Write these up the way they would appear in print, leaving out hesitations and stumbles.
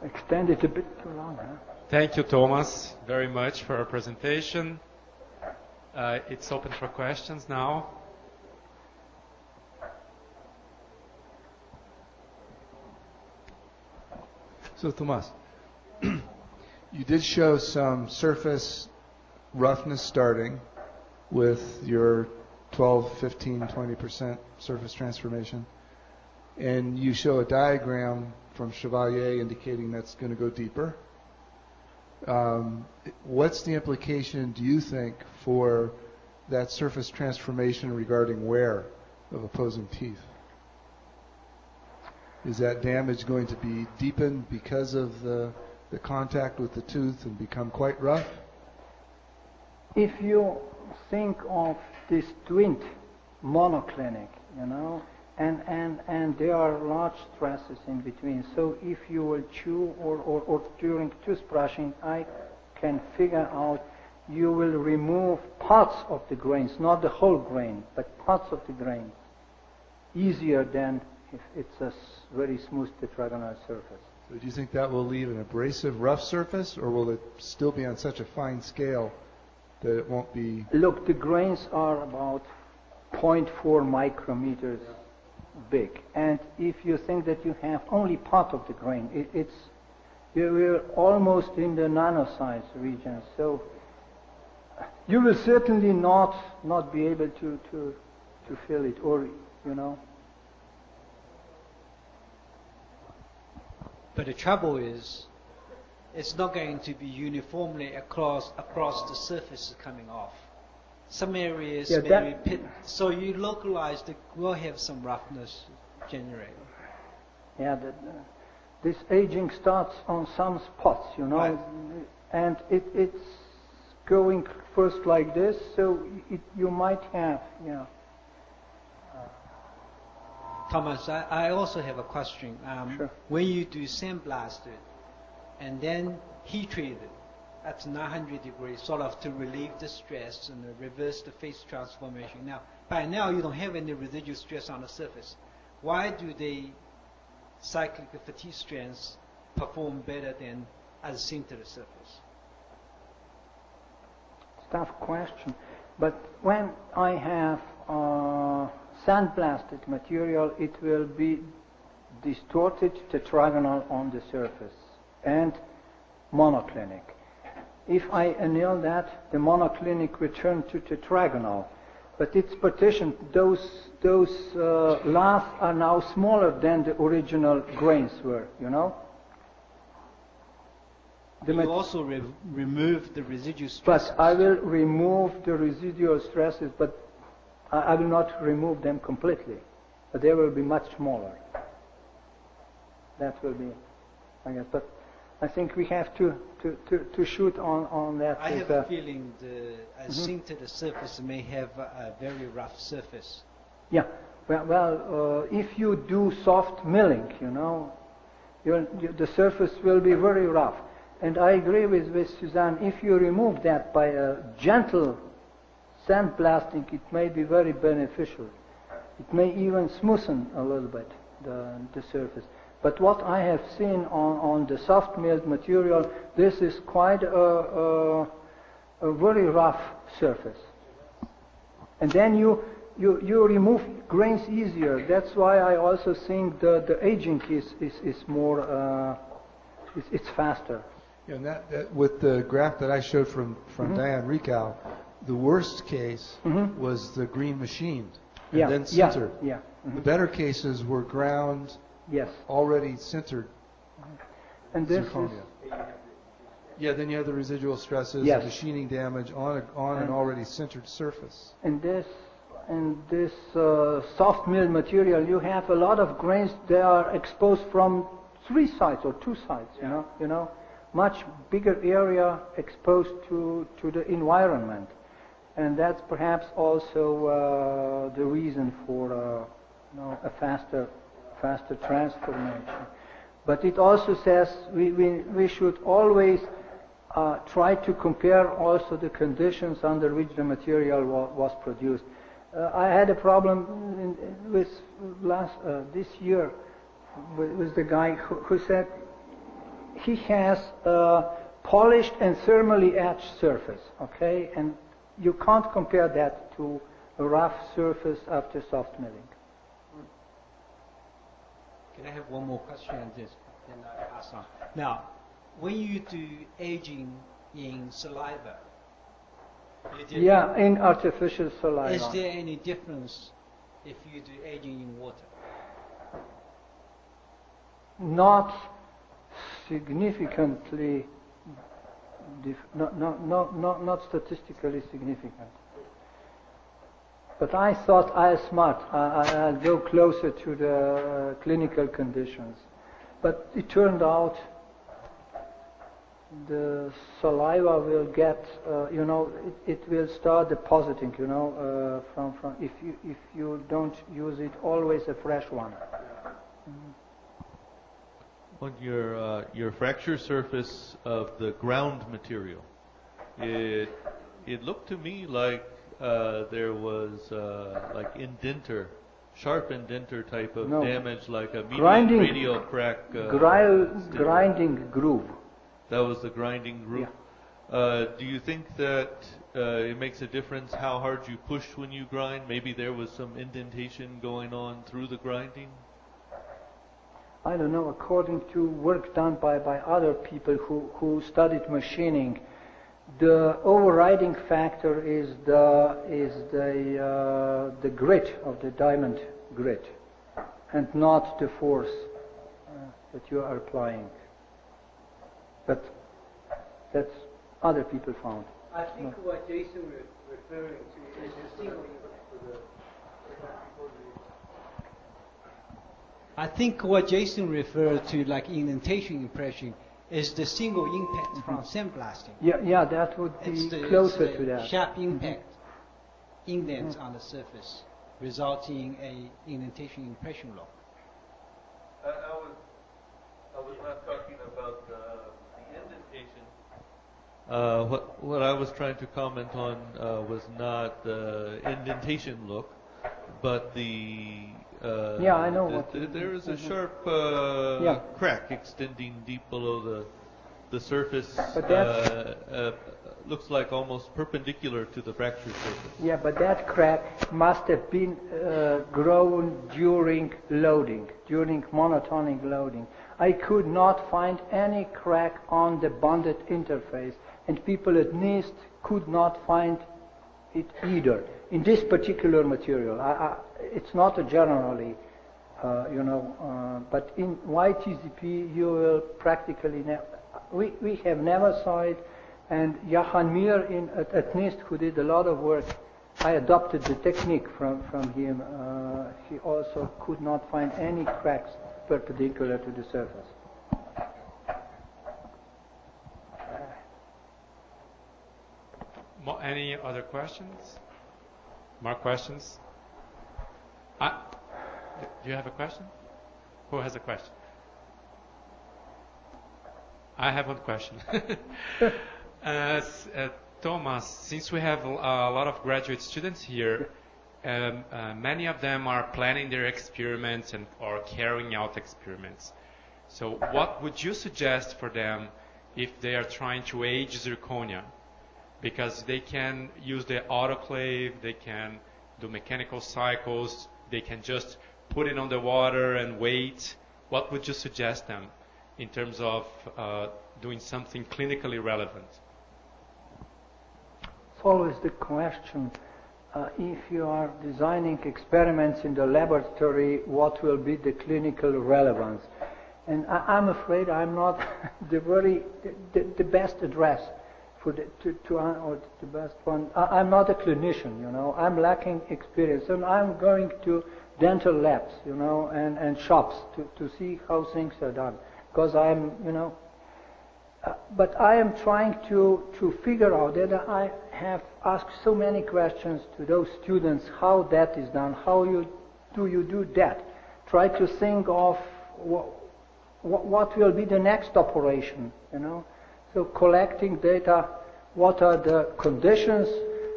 extended a bit too long, huh? Thank you, Thomas, very much for our presentation. It's open for questions now. So, Tomaz, you did show some surface roughness starting with your 12, 15, 20% surface transformation. And you show a diagram from Chevalier indicating that's going to go deeper. What's the implication, do you think, for that surface transformation regarding wear of opposing teeth? Is that damage going to be deepened because of the contact with the tooth and become quite rough? If you think of this twinned monoclinic, you know, and there are large stresses in between. So if you will chew or during toothbrushing, I can figure out you will remove parts of the grains, not the whole grain, but parts of the grains, easier than if it's a very smooth tetragonal surface. So do you think that will leave an abrasive rough surface, or will it still be on such a fine scale that it won't be? Look, the grains are about 0.4 micrometers big, and if you think that you have only part of the grain, we're almost in the nano-size region, so you will certainly not be able to feel it, or you know. But the trouble is, it's not going to be uniformly across the surfaces coming off. Some areas may be pit, so you localize will have some roughness generated. Yeah, this aging starts on some spots, you know, right. And it's going first like this, so you might have, you know. Thomas, I also have a question. Sure. When you do sandblast it and then heat treat it at 900 degrees, sort of to relieve the stress and reverse the phase transformation. Now, by now you don't have any residual stress on the surface. Why do the cyclic fatigue strands perform better than as sintered surface? Tough question, but when I have sandblasted material, it will be distorted tetragonal on the surface and monoclinic. If I anneal that, the monoclinic will turn to tetragonal, but it's partitioned. Those laths are now smaller than the original grains were, you know. You also remove the residual stresses. But I will remove the residual stresses, but I will not remove them completely. But they will be much smaller. That will be, I guess. But I think we have to shoot on that. I have a feeling a sintered surface may have a very rough surface. Yeah. Well, if you do soft milling, you know, the surface will be very rough. And I agree with Suzanne, if you remove that by a gentle sandblasting, it may be very beneficial. It may even smoothen a little bit the surface. But what I have seen on the soft milled material, this is quite a very rough surface. And then you remove grains easier. That's why I also think the aging is more, it's faster. Yeah, and that with the graph that I showed from Diane Riekow, the worst case was the green machined and then sintered. Yeah. The better cases were ground, already sintered. And this zirconia. Yeah, then you have the residual stresses, the machining damage on an already sintered surface. And this soft milled material, you have a lot of grains. They are exposed from 3 sides or 2 sides. You know. Much bigger area exposed to the environment, and that's perhaps also the reason for a faster transformation. But it also says we should always try to compare also the conditions under which the material was produced. I had a problem with this year with the guy who said he has a polished and thermally etched surface, okay? And you can't compare that to a rough surface after soft milling. Can I have one more question on this? Then I pass on. Now, when you do aging in saliva, Yeah, in artificial saliva. is there any difference if you do aging in water? Not significantly, not statistically significant. But I thought I'll smart. I'll go closer to the clinical conditions. But it turned out the saliva will get, it will start depositing, from if you don't use it, always a fresh one. On your fracture surface of the ground material, it looked to me like there was like indenter, sharp indenter type of damage, like a median radial crack. Grinding groove. That was the grinding groove. Yeah. Do you think that it makes a difference how hard you push when you grind? Maybe there was some indentation going on through the grinding? I don't know. According to work done by other people who studied machining, the overriding factor is the grit of the diamond grit, and not the force that you are applying. But that's other people found. I think what Jason referring to is the single. I think what Jason referred to, like indentation impression, is the single impact from sandblasting. Yeah, that would be closer to that. Sharp impact, indents on the surface, resulting in a indentation impression lock. I was not talking about the indentation. What I was trying to comment on was not the indentation look, but the I know what. There is a sharp crack extending deep below the surface. But that looks like almost perpendicular to the fracture surface. Yeah, but that crack must have been grown during loading, during monotonic loading. I could not find any crack on the bonded interface, and people at NIST could not find it either. In this particular material, it's not a generally, but in YTZP you will practically never. We have never saw it, and Johan Mir at NIST, who did a lot of work, I adopted the technique from him. He also could not find any cracks perpendicular to the surface. Any other questions? More questions? Do you have a question? Who has a question? I have one question. Thomas, since we have a lot of graduate students here, many of them are planning their experiments or carrying out experiments. So what would you suggest for them if they are trying to age zirconia? Because they can use the autoclave, they can do mechanical cycles, they can just put it on the water and wait. What would you suggest them in terms of doing something clinically relevant? It's always the question, if you are designing experiments in the laboratory, what will be the clinical relevance? And I'm afraid I'm not the best address for the best one. I'm not a clinician, I'm lacking experience, and I'm going to dental labs, and shops to see how things are done, because I'm, but I am trying to figure out that I have asked so many questions to those students, how that is done, how you do that. Try to think of what will be the next operation, So collecting data, what are the conditions,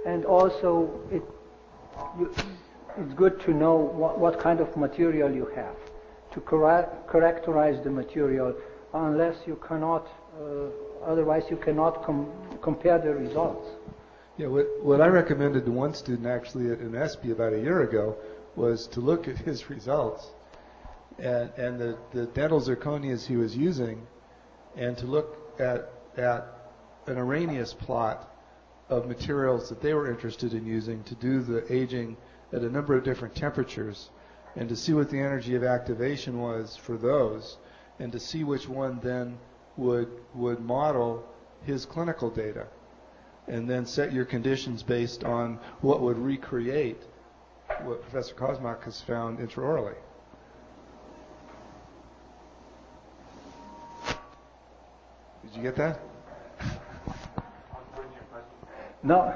and also it's good to know what kind of material you have to characterize the material. unless you cannot, otherwise you cannot compare the results. Yeah, what I recommended to one student actually at an ESPE about a year ago was to look at his results and the dental zirconias he was using, and to look at an Arrhenius plot of materials that they were interested in using to do the aging at a number of different temperatures, and to see what the energy of activation was for those, and to see which one then would model his clinical data, and then set your conditions based on what would recreate what Professor Kosmac has found intraorally. Did you get that? No,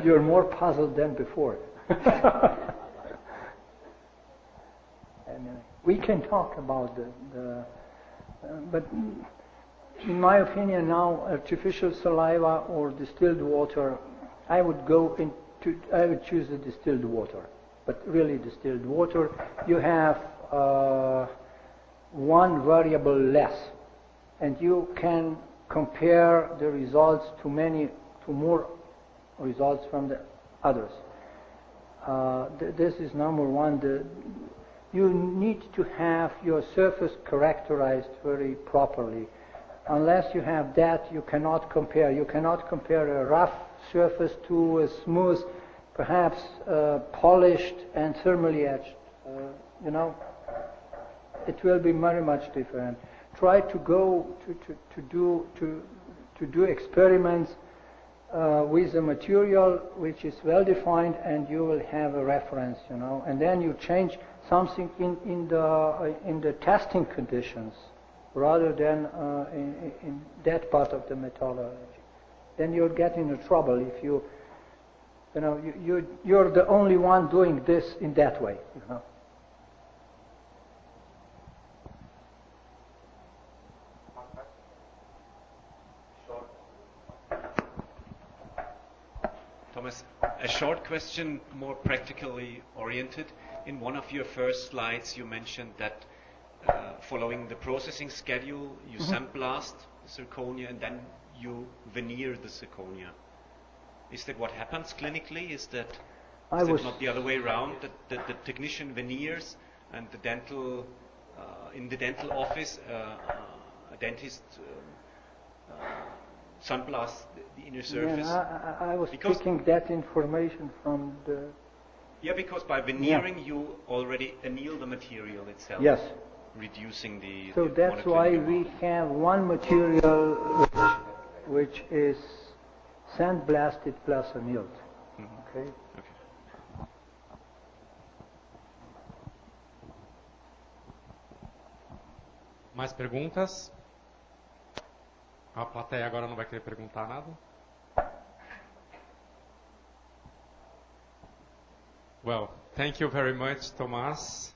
you're more puzzled than before. And we can talk about but in my opinion now, artificial saliva or distilled water, I would choose the distilled water. But really distilled water, you have one variable less, and you can compare the results to more results from the others. This is number one. You need to have your surface characterized very properly. Unless you have that, you cannot compare. You cannot compare a rough surface to a smooth, perhaps polished and thermally etched. It will be very much different. Try to go to do experiments with a material which is well defined, and you will have a reference, and then you change something in the testing conditions rather than in that part of the methodology. Then you'll get into trouble if you're the only one doing this in that way. Thomas, a short question, more practically oriented. In one of your first slides, you mentioned that following the processing schedule, you sandblast the zirconia and then you veneer the zirconia. Is that what happens clinically? Is that not the other way around? That the technician veneers and the dental in the dental office, a dentist sandblasts the inner surface? Yeah, I was taking that information from the... Yeah, because by veneering you already anneal the material itself. Yes. Reducing the... So that's why we have one material which is sandblasted plus annealed. Okay? Mais perguntas? A plateia agora não vai querer perguntar nada? Well, thank you very much, Tomaz.